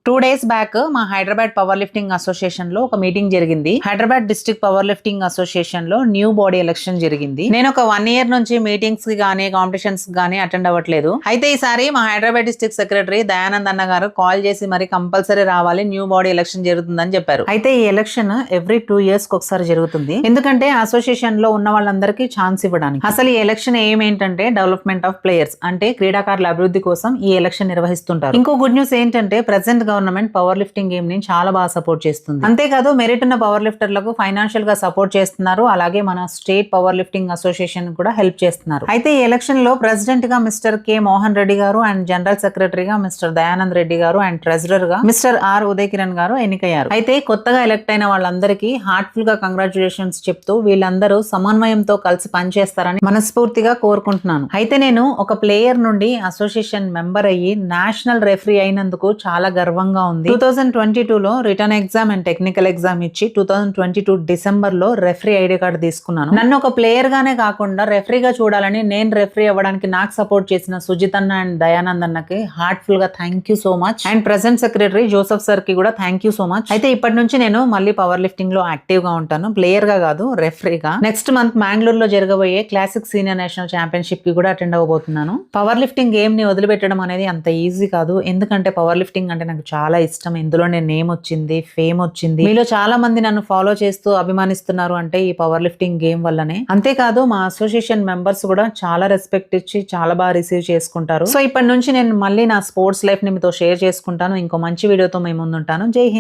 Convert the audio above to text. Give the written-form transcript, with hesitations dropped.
2 days back మా Hyderabad power lifting association లో ఒక మీటింగ్ జరిగింది. Hyderabad district power lifting association లో న్యూ బాడీ ఎలక్షన్ జరిగింది. నేను ఒక 1 year నుంచి మీటింగ్స్ కి గానీ కాంపిటీషన్స్ గానీ అటెండ్ అవ్వట్లేదు. అయితే ఈసారి మా హైదరాబాద్ డిస్ట్రిక్ట్ సెక్రటరీ దయానంద్ అన్న గారు కాల్ చేసి మరి కంపల్సరీ రావాలి, న్యూ బాడీ ఎలక్షన్ జరుగుతుందని చెప్పారు. అయితే ఈ ఎలక్షన్ ఎవ్రీ 2 years కి ఒకసారి జరుగుతుంది. ఎందుకంటే అసోసియేషన్ లో ఉన్న వాళ్ళందరికీ ఛాన్స్ ఇవ్వడానికి. అసలు ఈ ఎలక్షన్ ఏంటంటే డెవలప్మెంట్ ఆఫ్ ప్లేయర్స్, అంటే క్రీడాకారుల అభివృద్ధి కోసం ఈ ఎలక్షన్ నిర్వహిస్తుంటారు. ఇంకో గుడ్ న్యూస్ ఏంటంటే present government power lifting game ని చాలా బాగా సపోర్ట్ చేస్తుంది. అంతేకాదు మెరిట్ ఉన్న పవర్ లిఫ్టర్లకు ఫైనాన్షియల్ గా సపోర్ట్ చేస్తున్నారు. అలాగే మన స్టేట్ పవర్ లిఫ్టింగ్ అసోసియేషన్ కూడా హెల్ప్ చేస్తున్నారు. అయితే ఈ ఎలక్షన్ లో ప్రెసిడెంట్ గా మిస్టర్ కె మోహన్ రెడ్డి గారు అండ్ జనరల్ సెక్రటరీగా మిస్టర్ దయానంద్ రెడ్డి గారు అండ్ ట్రెజరర్ గా మిస్టర్ ఆర్ ఉదయ్ కిరణ్ గారు ఎన్నికయ్యారు. అయితే కొత్తగా ఎలక్ట్ అయిన వాళ్ళందరికీ హార్ట్ఫుల్ గా కంగ్రాచులేషన్స్ చెప్తూ వీళ్ళందరూ సమన్వయంతో కలిసి పనిచేస్తారని మనస్ఫూర్తిగా కోరుకుంటున్నాను. అయితే నేను ఒక ప్లేయర్ నుండి అసోసియేషన్ మెంబర్ అయ్యి నేషనల్ రెఫరీ అయినందుకు చాలా గర్వంగా ఉంది. 2022 లో return exam and technical exam ఇచ్చి 2022 డిసెంబర్ లో రెఫరీ ఐడి కార్డు తీసుకున్నాను. నన్ను ఒక ప్లేయర్ గానే కాకుండా రెఫరీగా చూడాలని నేను రెఫరీ అవ్వడానికి నాకు సపోర్ట్ చేసిన సుజిత్ అన్న అండ్ దయానంద్ అన్నకి హార్ట్ఫుల్ గా thank you so much. And present secretary Joseph sir కి కూడా థ్యాంక్ యూ సో మచ్. అయితే ఇప్పటి నుంచి నేను మళ్ళీ పవర్ లిఫ్టింగ్ లో యాక్టివ్ గా ఉంటాను, ప్లేయర్ గా కాదు, రెఫరీగా. నెక్స్ట్ మంత్ మ్యాంగ్లూర్ లో జరగబోయే క్లాసిక్ సీనియర్ నేషనల్ ఛాంపియన్షిప్ కి కూడా అటెండ్ అవ్వబోతున్నాను. పవర్ లిఫ్టింగ్ గేమ్ ని వదిలిపెట్టడం అనేది అంత ఈజీ కాదు. ఎందుకంటే పవర్ లిఫ్టింగ్ అంటే నాకు చాలా ఇష్టం. ఇందులో నేను నేమ్ వచ్చింది, ఫేమ్ వచ్చింది. మీలో చాలా మంది నన్ను ఫాలో చేస్తూ అభిమానిస్తున్నారు అంటే ఈ పవర్ లిఫ్టింగ్ గేమ్ వల్లనే. అంతేకాదు మా అసోసియేషన్ మెంబర్స్ కూడా చాలా రెస్పెక్ట్ ఇచ్చి చాలా బాగా రిసీవ్ చేసుకుంటారు. సో ఇప్పటి నుంచి నేను మళ్ళీ నా స్పోర్ట్స్ లైఫ్ ని మీతో షేర్ చేసుకుంటాను. ఇంకో మంచి వీడియోతో మేము ముందుంటాను. జై హింద్.